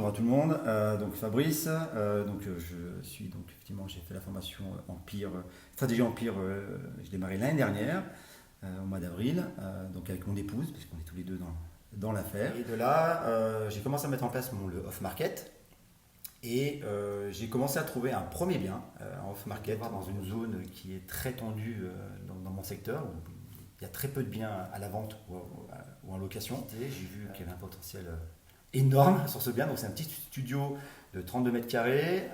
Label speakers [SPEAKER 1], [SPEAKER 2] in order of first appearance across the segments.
[SPEAKER 1] bonjour à tout le monde. Donc Fabrice, je suis donc effectivement j'ai fait la formation Empire, stratégie Empire, j'ai démarré l'année dernière au mois d'avril, donc avec mon épouse parce qu'on est tous les deux dans l'affaire. Et de là, j'ai commencé à mettre en place le off-market et j'ai commencé à trouver un premier bien en off-market dans une zone qui est très tendue dans mon secteur où il y a très peu de biens à la vente ou en location. J'ai vu qu'il y avait un potentiel énorme sur ce bien. Donc c'est un petit studio de 32 mètres carrés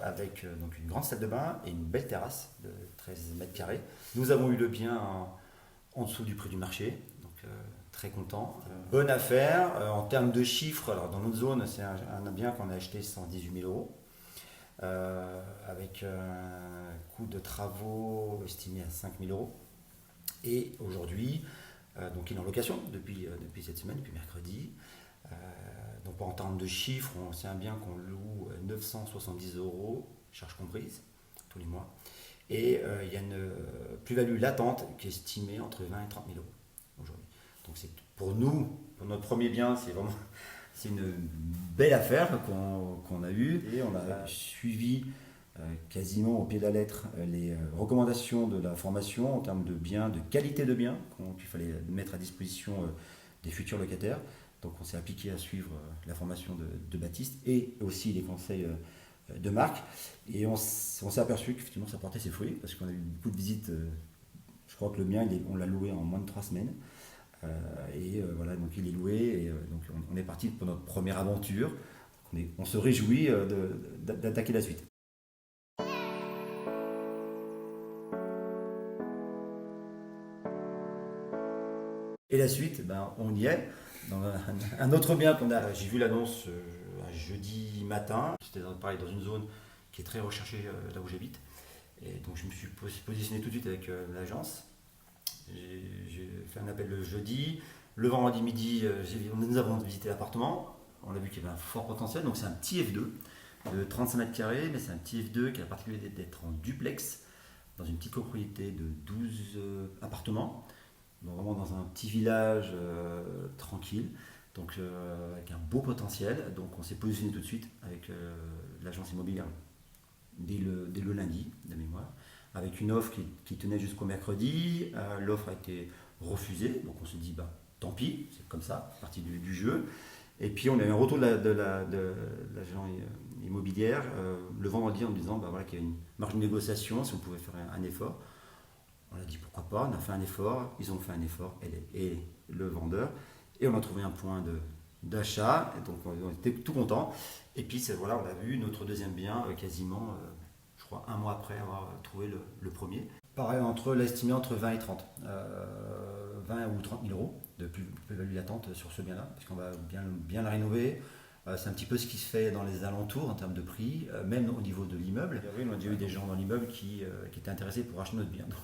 [SPEAKER 1] avec donc une grande salle de bain et une belle terrasse de 13 mètres carrés. Nous avons eu le bien en dessous du prix du marché, donc très content. Bonne affaire. En termes de chiffres, alors dans notre zone, c'est un bien qu'on a acheté 118 000 euros. Avec un coût de travaux estimé à 5 000 euros. Et aujourd'hui, donc il est en location depuis cette semaine, depuis mercredi. Donc en termes de chiffres, c'est un bien qu'on loue 970 euros, charges comprises, tous les mois. Et il y a une plus-value latente qui est estimée entre 20 et 30 000 euros aujourd'hui. Donc c'est pour nous, pour notre premier bien, c'est une belle affaire qu'on a eue. Et on a suivi quasiment au pied de la lettre les recommandations de la formation en termes de biens, de qualité de biens qu'il fallait mettre à disposition des futurs locataires. Donc on s'est appliqué à suivre la formation de Baptiste et aussi les conseils de Marc. Et on s'est aperçu qu'effectivement ça portait ses fruits parce qu'on a eu beaucoup de visites. Je crois que le mien, on l'a loué en moins de 3 semaines. Voilà, donc il est loué et donc on est parti pour notre première aventure. On se réjouit d'attaquer la suite. Et la suite, on y est. Dans un autre bien j'ai vu l'annonce un jeudi matin. C'était pareil dans une zone qui est très recherchée là où j'habite. Et donc je me suis positionné tout de suite avec l'agence. J'ai fait un appel le jeudi. Le vendredi midi, nous avons visité l'appartement. On a vu qu'il y avait un fort potentiel. Donc c'est un petit F2 de 35 mètres carrés, mais c'est un petit F2 qui a la particularité d'être en duplex dans une petite propriété de 12 appartements. Donc vraiment dans un petit village tranquille, donc avec un beau potentiel. Donc on s'est positionné tout de suite avec l'agence immobilière dès le lundi de mémoire, avec une offre qui tenait jusqu'au mercredi. L'offre a été refusée, donc on se dit tant pis, c'est comme ça, c'est partie du jeu. Et puis on a eu un retour de l'agent immobilière le vendredi en me disant voilà, qu'il y a une marge de négociation, si on pouvait faire un effort. On a dit pourquoi pas, on a fait un effort, ils ont fait un effort, et le vendeur, et on a trouvé un point d'achat, donc on était tout contents. Et puis voilà, on a vu notre deuxième bien quasiment, je crois, un mois après avoir trouvé le premier. Pareil, l'estimé entre 20 et 30, 20 ou 30 000 euros de plus-value latente sur ce bien-là, parce qu'on va bien la rénover. C'est un petit peu ce qui se fait dans les alentours en termes de prix, même au niveau de l'immeuble. Oui, on a déjà eu des gens dans l'immeuble qui étaient intéressés pour acheter notre bien. Donc.